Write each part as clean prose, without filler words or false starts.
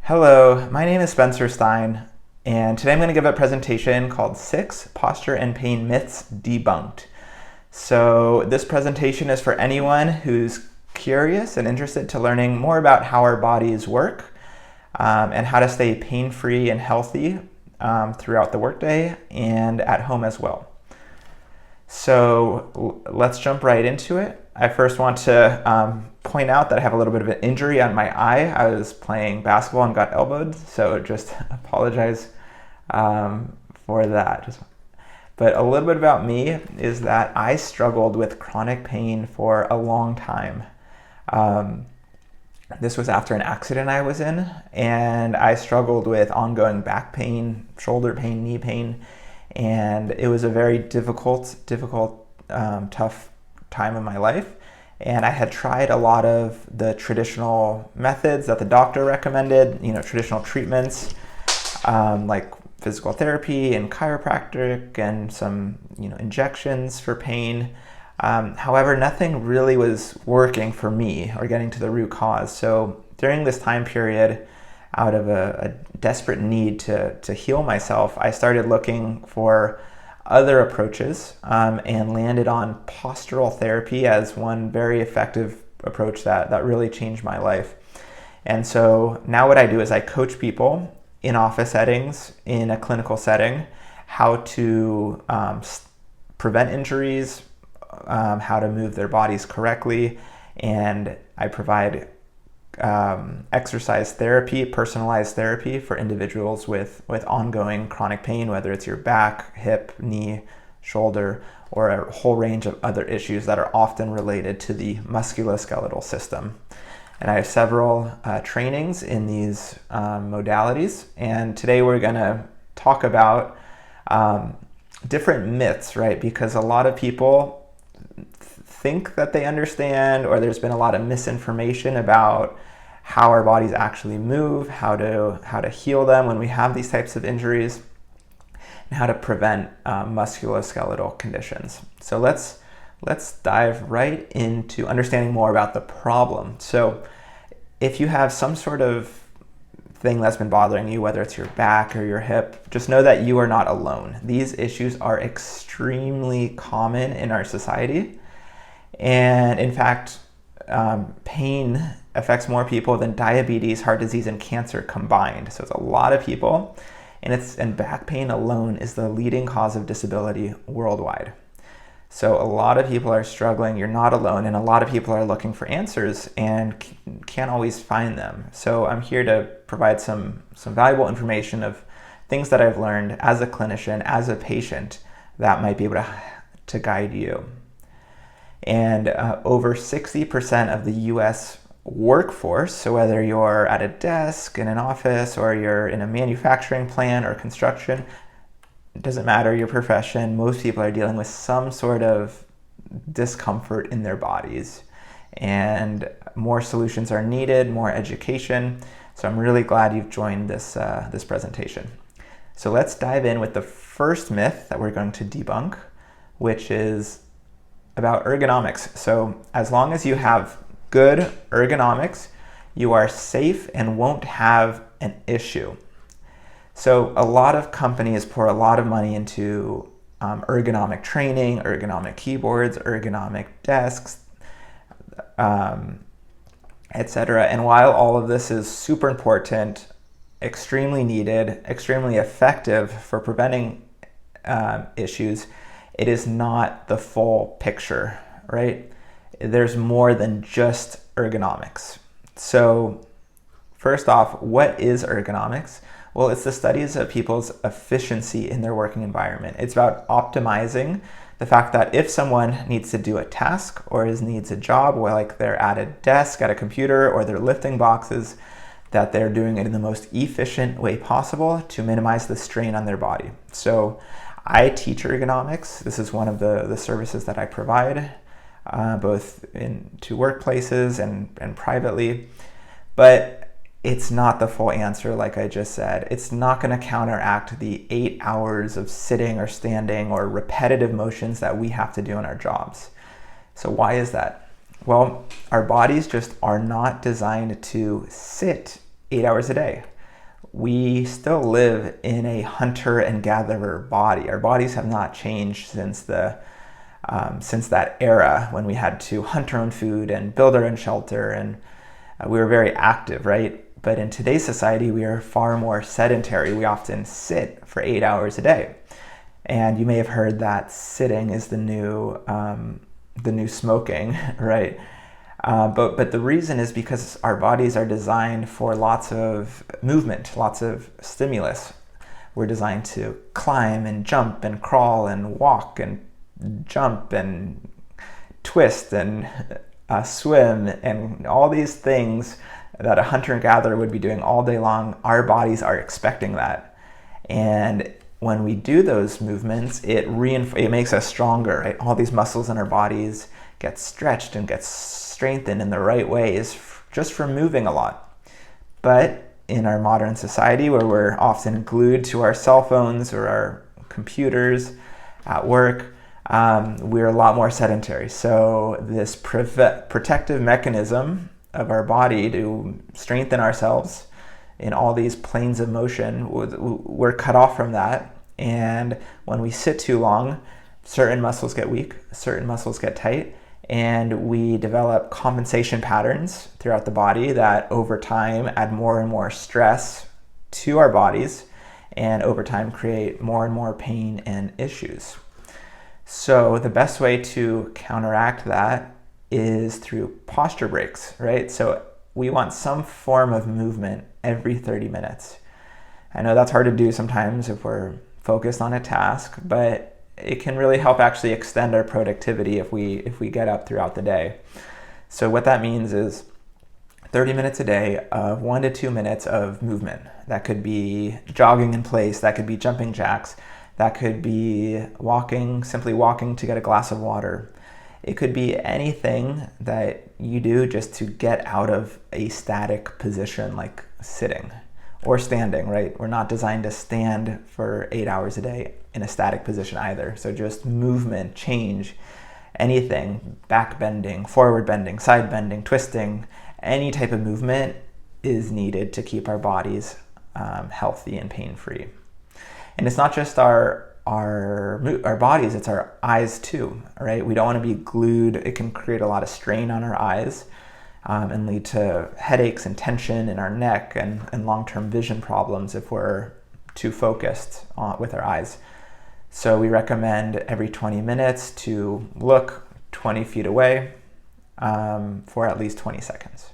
Hello, my name is Spencer Stein, and today I'm going to give a presentation called 6 Posture and Pain Myths Debunked. So this presentation is for anyone who's curious and interested to learning more about how our bodies work and how to stay pain-free and healthy throughout the workday and at home as well. So let's jump right into it. I first want to point out that I have a little bit of an injury on my eye. I was playing basketball and got elbowed, so just apologize for that. But a little bit about me is that I struggled with chronic pain for a long time. This was after an accident I was in, and I struggled with ongoing back pain, shoulder pain, knee pain, and it was a very difficult, tough time in my life. And I had tried a lot of the traditional methods that the doctor recommended, traditional treatments like physical therapy and chiropractic and some, injections for pain. However, nothing really was working for me or getting to the root cause. So during this time period, out of a desperate need to heal myself, I started looking for other approaches and landed on postural therapy as one very effective approach that really changed my life. And so now what I do is I coach people in office settings, in a clinical setting, how to prevent injuries, how to move their bodies correctly, and I provide exercise therapy, personalized therapy for individuals with ongoing chronic pain, whether it's your back, hip, knee, shoulder, or a whole range of other issues that are often related to the musculoskeletal system. And I have several trainings in these modalities, and today we're going to talk about different myths, right? Because a lot of people think that they understand, or there's been a lot of misinformation about how our bodies actually move, how to heal them when we have these types of injuries, and how to prevent musculoskeletal conditions. So let's dive right into understanding more about the problem. So if you have some sort of thing that's been bothering you, whether it's your back or your hip, just know that you are not alone. These issues are extremely common in our society. And in fact, pain affects more people than diabetes, heart disease, and cancer combined. So it's a lot of people, and back pain alone is the leading cause of disability worldwide. So a lot of people are struggling. You're not alone, and a lot of people are looking for answers and can't always find them. So I'm here to provide some valuable information of things that I've learned as a clinician, as a patient, that might be able to guide you. And over 60% of the US workforce, so whether you're at a desk in an office or you're in a manufacturing plant or construction, it doesn't matter your profession, most people are dealing with some sort of discomfort in their bodies. And more solutions are needed, more education. So I'm really glad you've joined this presentation. So let's dive in with the first myth that we're going to debunk, which is about ergonomics. So as long as you have good ergonomics, you are safe and won't have an issue. So a lot of companies pour a lot of money into ergonomic training, ergonomic keyboards, ergonomic desks, etc. And while all of this is super important, extremely needed, extremely effective for preventing issues, it is not the full picture, right? There's more than just ergonomics. So first off, what is ergonomics? Well, it's the studies of people's efficiency in their working environment. It's about optimizing the fact that if someone needs to do a task or needs a job, like they're at a desk, at a computer, or they're lifting boxes, that they're doing it in the most efficient way possible to minimize the strain on their body. So I teach ergonomics. This is one of the services that I provide, both to workplaces and privately. But it's not the full answer, like I just said. It's not going to counteract the 8 hours of sitting or standing or repetitive motions that we have to do in our jobs. So why is that? Well, our bodies just are not designed to sit 8 hours a day. we still live in a hunter and gatherer body. Our bodies have not changed since that era when we had to hunt our own food and build our own shelter, and we were very active, right? But in today's society, we are far more sedentary. We often sit for 8 hours a day. And you may have heard that sitting is the new smoking, right? But the reason is because our bodies are designed for lots of movement, lots of stimulus. We're designed to climb and jump and crawl and walk and jump and twist and swim and all these things that a hunter and gatherer would be doing all day long. Our bodies are expecting that. And when we do those movements, it makes us stronger, right? All these muscles in our bodies get stretched and get strengthened in the right ways just from moving a lot. But in our modern society, where we're often glued to our cell phones or our computers at work, we're a lot more sedentary. So this protective mechanism of our body to strengthen ourselves in all these planes of motion, we're cut off from that. And when we sit too long, certain muscles get weak, certain muscles get tight, and we develop compensation patterns throughout the body that over time add more and more stress to our bodies, and over time create more and more pain and issues. So the best way to counteract that is through posture breaks, right? So we want some form of movement every 30 minutes. I know that's hard to do sometimes if we're focused on a task, but it can really help actually extend our productivity if we get up throughout the day. So what that means is 30 minutes a day of 1 to 2 minutes of movement. That could be jogging in place, that could be jumping jacks, that could be simply walking to get a glass of water. It could be anything that you do just to get out of a static position like sitting or standing, right? We're not designed to stand for 8 hours a day in a static position either. So just movement, change, anything, back bending, forward bending, side bending, twisting, any type of movement is needed to keep our bodies healthy and pain-free. And it's not just our bodies, it's our eyes too, right? We don't want to be glued. It can create a lot of strain on our eyes and lead to headaches and tension in our neck and long-term vision problems if we're too focused with our eyes. So we recommend every 20 minutes to look 20 feet away for at least 20 seconds.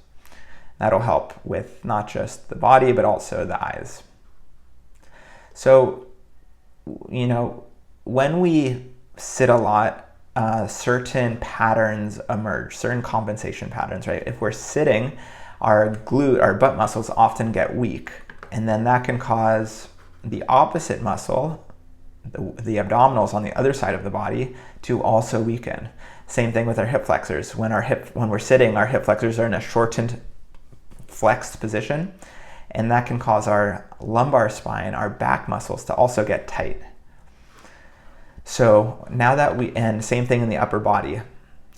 That'll help with not just the body, but also the eyes. So, when we sit a lot, certain patterns emerge, certain compensation patterns, right? If we're sitting, our butt muscles often get weak, and then that can cause the opposite muscle, the abdominals on the other side of the body, to also weaken. Same thing with our hip flexors. When we're sitting, our hip flexors are in a shortened, flexed position, and that can cause our lumbar spine, our back muscles, to also get tight. So now that and same thing in the upper body.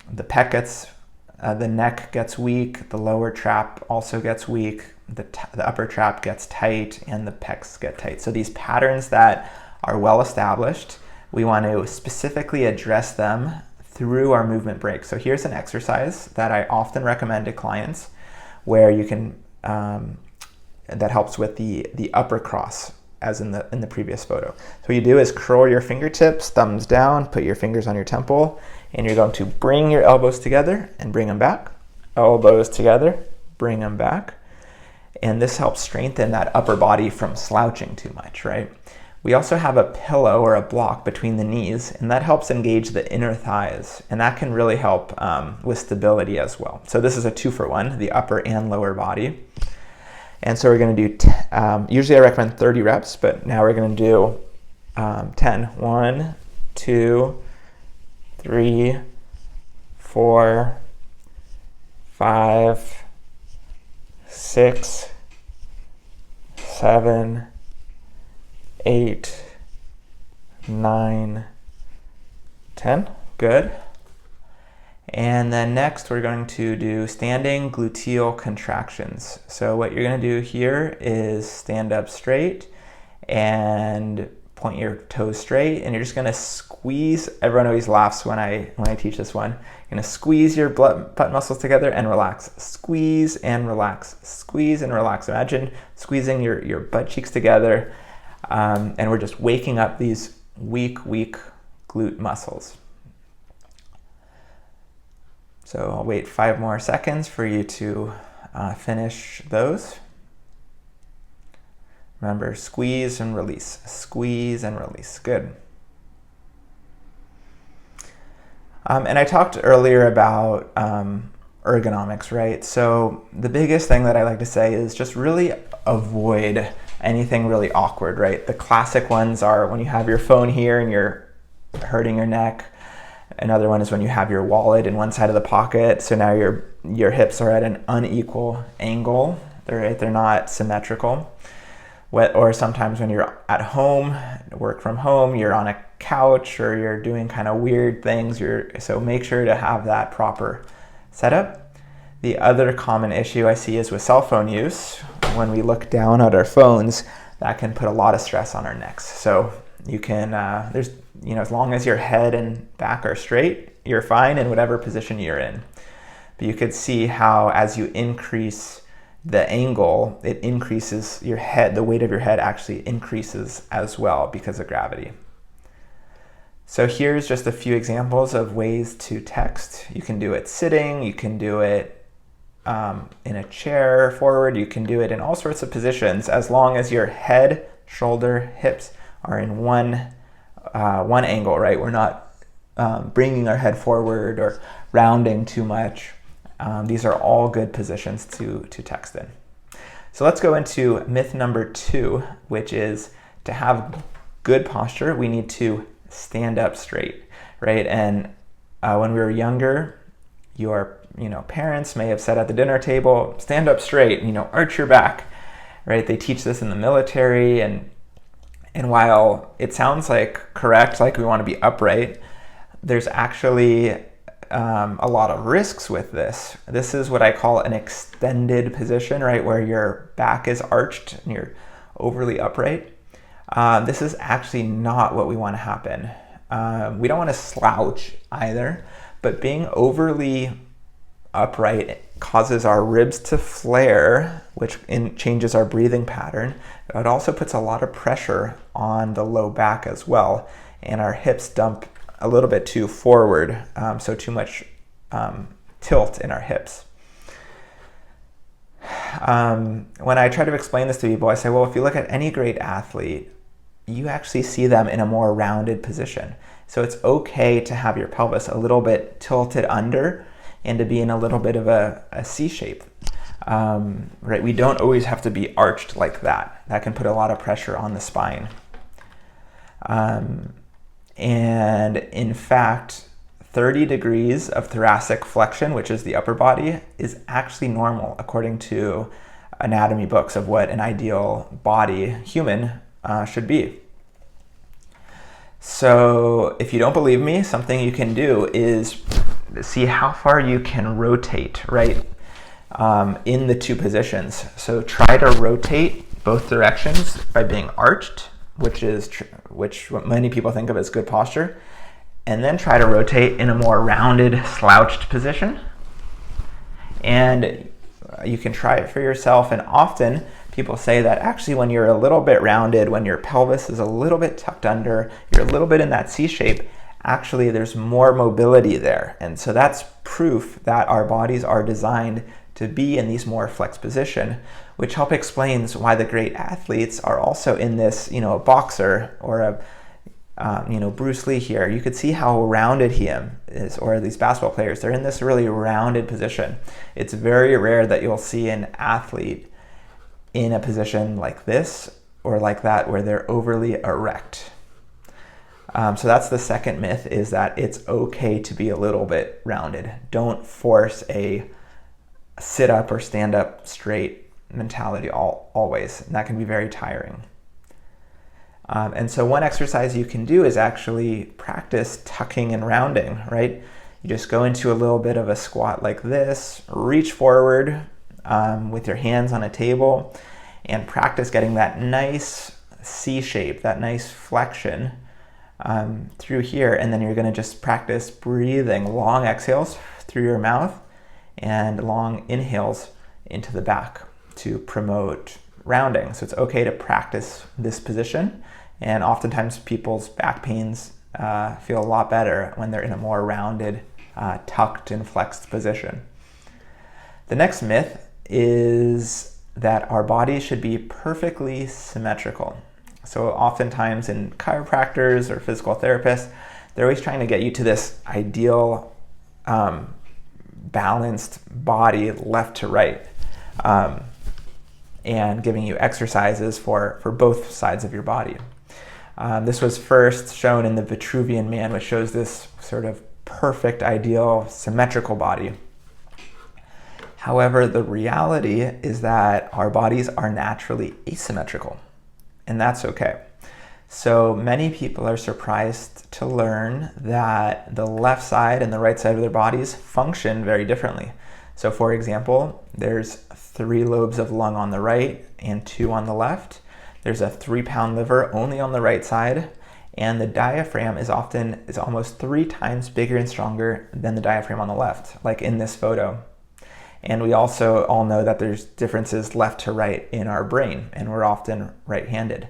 The neck gets weak, the lower trap also gets weak, the upper trap gets tight, and the pecs get tight. So these patterns that are well established, we want to specifically address them through our movement breaks. So here's an exercise that I often recommend to clients where you can, that helps with the upper cross, as in the previous photo. So what you do is curl your fingertips, thumbs down, put your fingers on your temple, and you're going to bring your elbows together and bring them back. Elbows together, bring them back. And this helps strengthen that upper body from slouching too much, right? We also have a pillow or a block between the knees, and that helps engage the inner thighs, and that can really help with stability as well. So this is a 2-for-1, the upper and lower body. And so we're going to do, usually I recommend 30 reps, but now we're going to do 10. 1, 2, 3, 4, 5, 6, 7, 8, 9, 10. Good. And then next we're going to do standing gluteal contractions. So what you're going to do here is stand up straight and point your toes straight, and you're just going to squeeze. Everyone always laughs when I teach this one. You're going to squeeze your butt muscles together and relax. Squeeze and relax. Squeeze and relax. Imagine squeezing your butt cheeks together, and we're just waking up these weak glute muscles. So I'll wait 5 more seconds for you to finish those. Remember, squeeze and release. Squeeze and release. Good. And I talked earlier about ergonomics, right? So the biggest thing that I like to say is just really avoid anything really awkward, right? The classic ones are when you have your phone here and you're hurting your neck. Another one is when you have your wallet in one side of the pocket, so now your hips are at an unequal angle. They're not symmetrical. Or sometimes when you're at home, work from home, you're on a couch or you're doing kind of weird things. So make sure to have that proper setup. The other common issue I see is with cell phone use. When we look down at our phones, that can put a lot of stress on our necks. So you can, as long as your head and back are straight, you're fine in whatever position you're in. But you could see how as you increase the angle, it increases your head, the weight of your head actually increases as well because of gravity. So here's just a few examples of ways to text. You can do it sitting, you can do it in a chair forward, you can do it in all sorts of positions as long as your head, shoulder, hips are in one angle, right? We're not bringing our head forward or rounding too much. These are all good positions to text in. So let's go into myth number 2, which is to have good posture, we need to stand up straight, right? And when we were younger, your parents may have said at the dinner table, stand up straight, arch your back, right? They teach this in the military, and while it sounds like correct, like we want to be upright, there's actually a lot of risks with this. This is what I call an extended position, right, where your back is arched and you're overly upright. This is actually not what we want to happen. We don't want to slouch either, but being overly upright causes our ribs to flare, which changes our breathing pattern. It also puts a lot of pressure on the low back as well, and our hips dump a little bit too forward, so too much tilt in our hips. When I try to explain this to people, I say, well, if you look at any great athlete, you actually see them in a more rounded position. So it's okay to have your pelvis a little bit tilted under and to be in a little bit of a C shape. Right? We don't always have to be arched like that. That can put a lot of pressure on the spine. And in fact, 30 degrees of thoracic flexion, which is the upper body, is actually normal according to anatomy books of what an ideal body, human, should be. So if you don't believe me, something you can do is see how far you can rotate, right, in the two positions. So try to rotate both directions by being arched, which what many people think of as good posture, and then try to rotate in a more rounded, slouched position. And you can try it for yourself, and often people say that actually when you're a little bit rounded, when your pelvis is a little bit tucked under, you're a little bit in that C shape, actually there's more mobility there. And so that's proof that our bodies are designed to be in these more flexed position, which help explains why the great athletes are also in this, a boxer or a Bruce Lee here. You could see how rounded he is, or these basketball players, they're in this really rounded position. It's very rare that you'll see an athlete in a position like this or like that where they're overly erect. So that's the second myth, is that it's okay to be a little bit rounded. Don't force a sit up or stand up straight mentality always, and that can be very tiring. And so one exercise you can do is actually practice tucking and rounding, right? You just go into a little bit of a squat like this, reach forward with your hands on a table, and practice getting that nice C shape, that nice flexion through here. And then you're going to just practice breathing long exhales through your mouth and long inhales into the back to promote rounding. So it's okay to practice this position, and oftentimes people's back pains feel a lot better when they're in a more rounded, tucked and flexed position. The next myth is that our body should be perfectly symmetrical. So oftentimes in chiropractors or physical therapists, they're always trying to get you to this ideal balanced body left to right, and giving you exercises for both sides of your body. This was first shown in the Vitruvian Man, which shows this sort of perfect, ideal, symmetrical body. However, the reality is that our bodies are naturally asymmetrical, and that's okay. So many people are surprised to learn that the left side and the right side of their bodies function very differently. So for example, there's 3 lobes of lung on the right and 2 on the left. There's a 3-pound liver only on the right side, and the diaphragm is almost 3 times bigger and stronger than the diaphragm on the left, like in this photo. And we also all know that there's differences left to right in our brain, and we're often right-handed.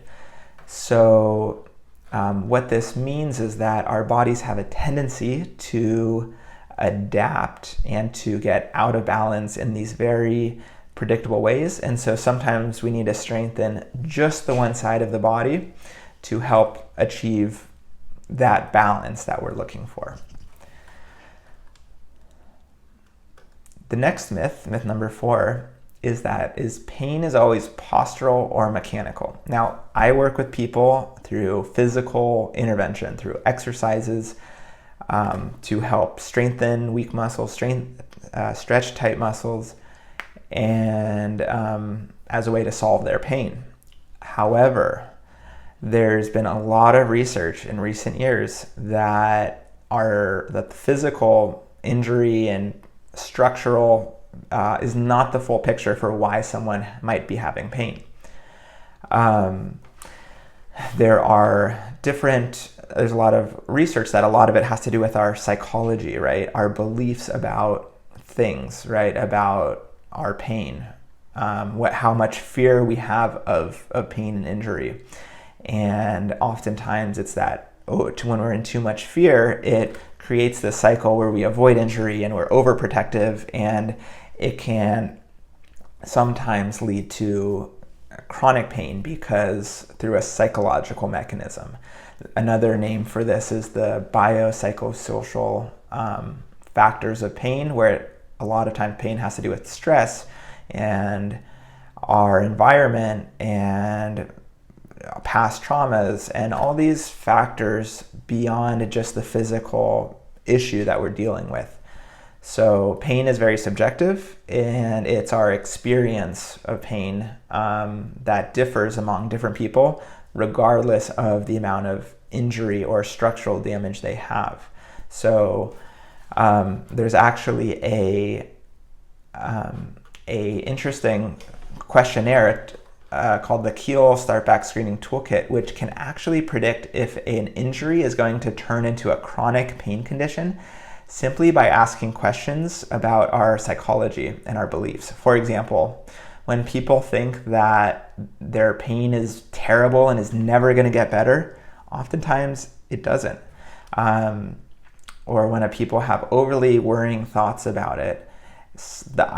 So what this means is that our bodies have a tendency to adapt and to get out of balance in these very predictable ways. And so sometimes we need to strengthen just the one side of the body to help achieve that balance that we're looking for. The next myth, myth number 4, is that pain is always postural or mechanical. Now, I work with people through physical intervention, through exercises to help strengthen weak muscles, stretch tight muscles, and as a way to solve their pain. However, there's been a lot of research in recent years that the physical injury and structural is not the full picture for why someone might be having pain. There's a lot of research that a lot of it has to do with our psychology, right? Our beliefs about things, right? About our pain, how much fear we have of pain and injury. And oftentimes it's that, when we're in too much fear, it creates this cycle where we avoid injury and we're overprotective, and it can sometimes lead to chronic pain because through a psychological mechanism. Another name for this is the biopsychosocial factors of pain, where a lot of times pain has to do with stress and our environment and past traumas and all these factors beyond just the physical issue that we're dealing with. So pain is very subjective, and it's our experience of pain that differs among different people, regardless of the amount of injury or structural damage they have. So there's actually a interesting questionnaire called the Kiel Startback Screening Toolkit, which can actually predict if an injury is going to turn into a chronic pain condition simply by asking questions about our psychology and our beliefs. For example, when people think that their pain is terrible and is never going to get better, oftentimes it doesn't. Or when people have overly worrying thoughts about it, the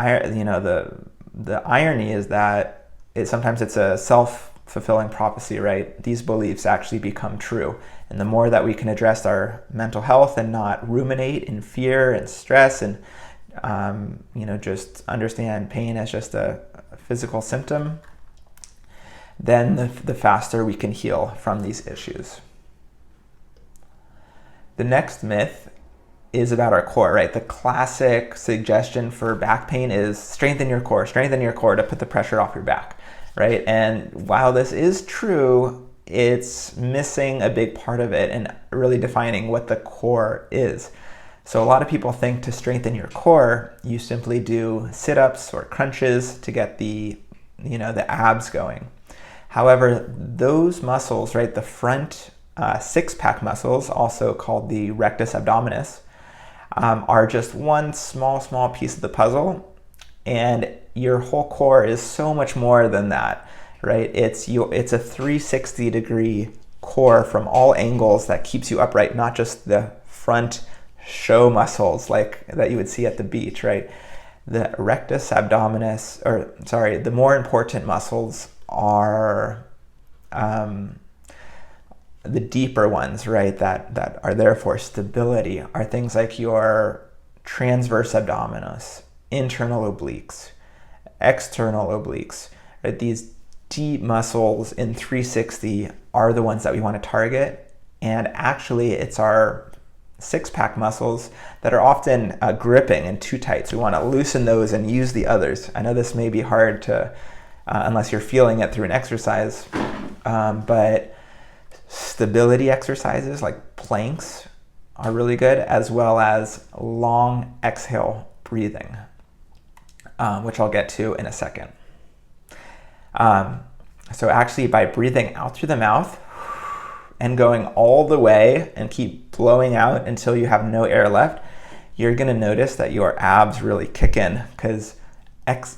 irony is that sometimes it's a self-fulfilling prophecy, right? These beliefs actually become true. And the more that we can address our mental health and not ruminate in fear and stress and just understand pain as just a physical symptom, then the faster we can heal from these issues. The next myth is about our core, right? The classic suggestion for back pain is strengthen your core to put the pressure off your back, right? And while this is true, it's missing a big part of it and really defining what the core is. So a lot of people think to strengthen your core, you simply do sit-ups or crunches to get the abs going. However, those muscles, right, the front six-pack muscles, also called the rectus abdominis, are just one small piece of the puzzle, and your whole core is so much more than that, right? It's a 360-degree core from all angles that keeps you upright, not just the front show muscles like that you would see at the beach, right? The rectus abdominis, the more important muscles are the deeper ones, right, that are there for stability, are things like your transverse abdominis, internal obliques, external obliques, right? These deep muscles in 360 are the ones that we want to target, and actually it's our six-pack muscles that are often gripping and too tight. So we want to loosen those and use the others. I know this may be hard to, unless you're feeling it through an exercise, but stability exercises like planks are really good, as well as long exhale breathing, which I'll get to in a second. So actually, by breathing out through the mouth and going all the way and keep blowing out until you have no air left, you're going to notice that your abs really kick in, because the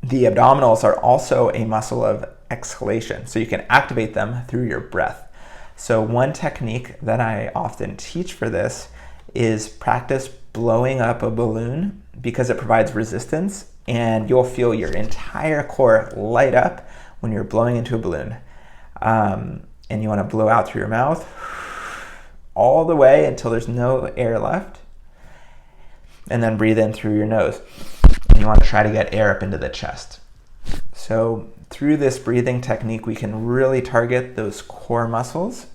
abdominals are also a muscle of exhalation. So you can activate them through your breath. So one technique that I often teach for this is practice blowing up a balloon, because it provides resistance, and you'll feel your entire core light up when you're blowing into a balloon. And you want to blow out through your mouth all the way until there's no air left, and then breathe in through your nose. And you want to try to get air up into the chest. So through this breathing technique, we can really target those core muscles,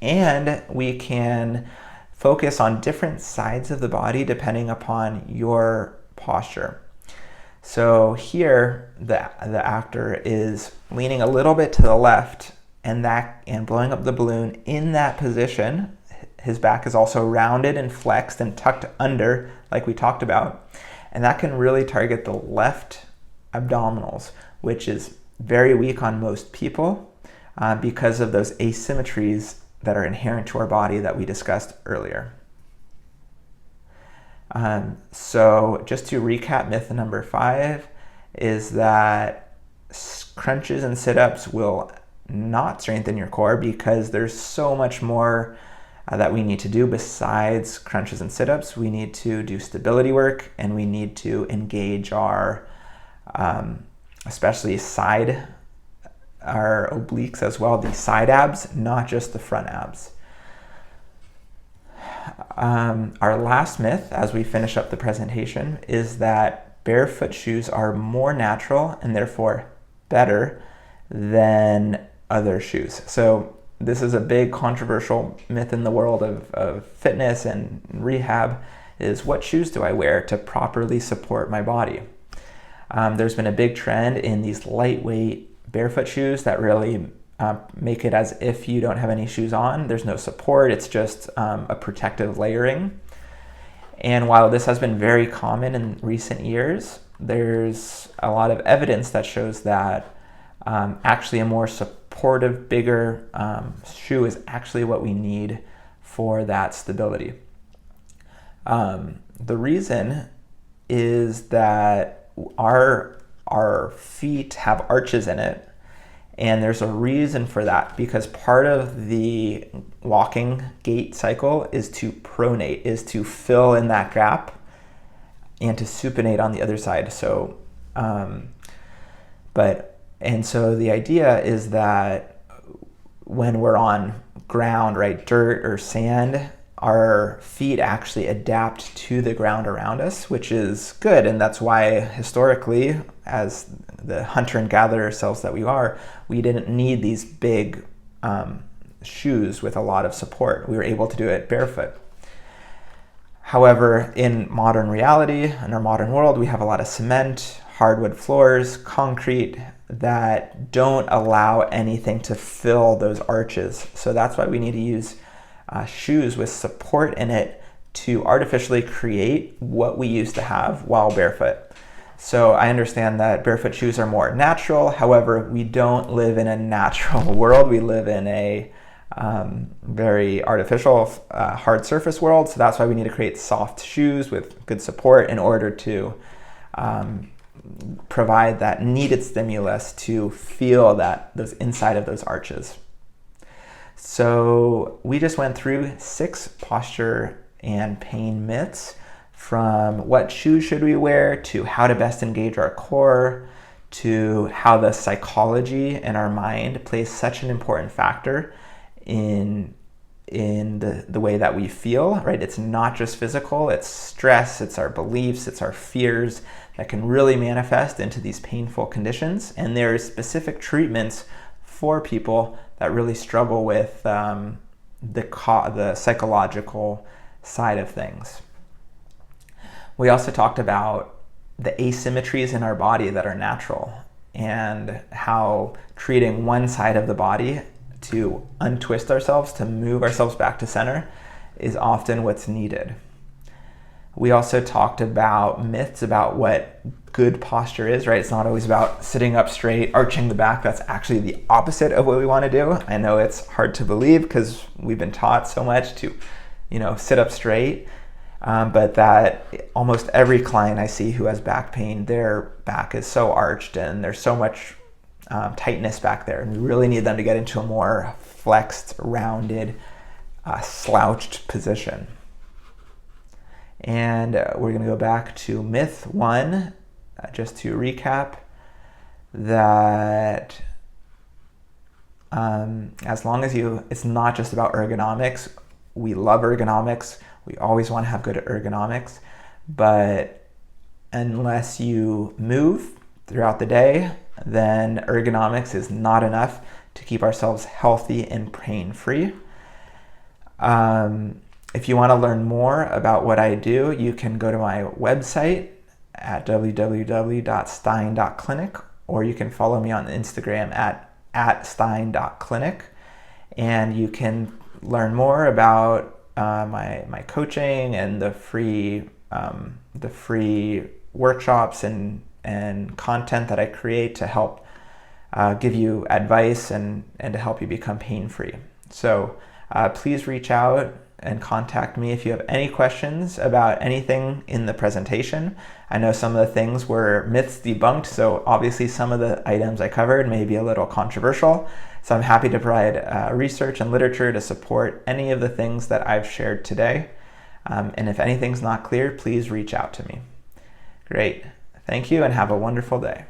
and we can focus on different sides of the body depending upon your posture. So here, the actor is leaning a little bit to the left, and blowing up the balloon in that position. His back is also rounded and flexed and tucked under, like we talked about. And that can really target the left abdominals, which is very weak on most people because of those asymmetries that are inherent to our body that we discussed earlier. So just to recap, myth number 5 is that crunches and sit-ups will not strengthen your core, because there's so much more that we need to do besides crunches and sit-ups. We need to do stability work, and we need to engage our especially our obliques as well, the side abs, not just the front abs. Our last myth, as we finish up the presentation, is that barefoot shoes are more natural and therefore better than other shoes. So this is a big controversial myth in the world of fitness and rehab, is what shoes do I wear to properly support my body? There's been a big trend in these lightweight barefoot shoes that really make it as if you don't have any shoes on. There's no support, it's just a protective layering. And while this has been very common in recent years, there's a lot of evidence that shows that actually a more supportive, bigger shoe is actually what we need for that stability. The reason is that our feet have arches in it, and there's a reason for that, because part of the walking gait cycle is to pronate, is to fill in that gap and to supinate on the other side. So, so the idea is that when we're on ground, right, dirt or sand, our feet actually adapt to the ground around us, which is good. And that's why historically, as the hunter and gatherer selves that we are, we didn't need these big shoes with a lot of support. We were able to do it barefoot. However, in modern reality, in our modern world, we have a lot of cement, hardwood floors, concrete that don't allow anything to fill those arches. So that's why we need to use shoes with support in it to artificially create what we used to have while barefoot. So I understand that barefoot shoes are more natural. However, we don't live in a natural world. We live in a very artificial, hard surface world. So that's why we need to create soft shoes with good support in order to provide that needed stimulus to feel those inside of those arches. So we just went through 6 posture and pain myths, from what shoes should we wear to how to best engage our core, to how the psychology in our mind plays such an important factor in the way that we feel, right? It's not just physical, it's stress, it's our beliefs, it's our fears that can really manifest into these painful conditions. And there are specific treatments for people that really struggle with the psychological side of things. We also talked about the asymmetries in our body that are natural, and how treating one side of the body to untwist ourselves, to move ourselves back to center, is often what's needed. We also talked about myths about what good posture is, right? It's not always about sitting up straight, arching the back. That's actually the opposite of what we want to do. I know it's hard to believe because we've been taught so much to, sit up straight. But that almost every client I see who has back pain, their back is so arched and there's so much tightness back there. And we really need them to get into a more flexed, rounded, slouched position. And we're going to go back to myth 1, just to recap, that as long as it's not just about ergonomics. We love ergonomics. We always want to have good ergonomics. But unless you move throughout the day, then ergonomics is not enough to keep ourselves healthy and pain-free. If you want to learn more about what I do, you can go to my website at www.stein.clinic, or you can follow me on Instagram at stein.clinic, and you can learn more about my coaching and the free workshops and content that I create to help give you advice and to help you become pain-free. So please reach out and contact me if you have any questions about anything in the presentation. I know some of the things were myths debunked, so obviously some of the items I covered may be a little controversial. So I'm happy to provide research and literature to support any of the things that I've shared today. And if anything's not clear, please reach out to me. Great. Thank you and have a wonderful day.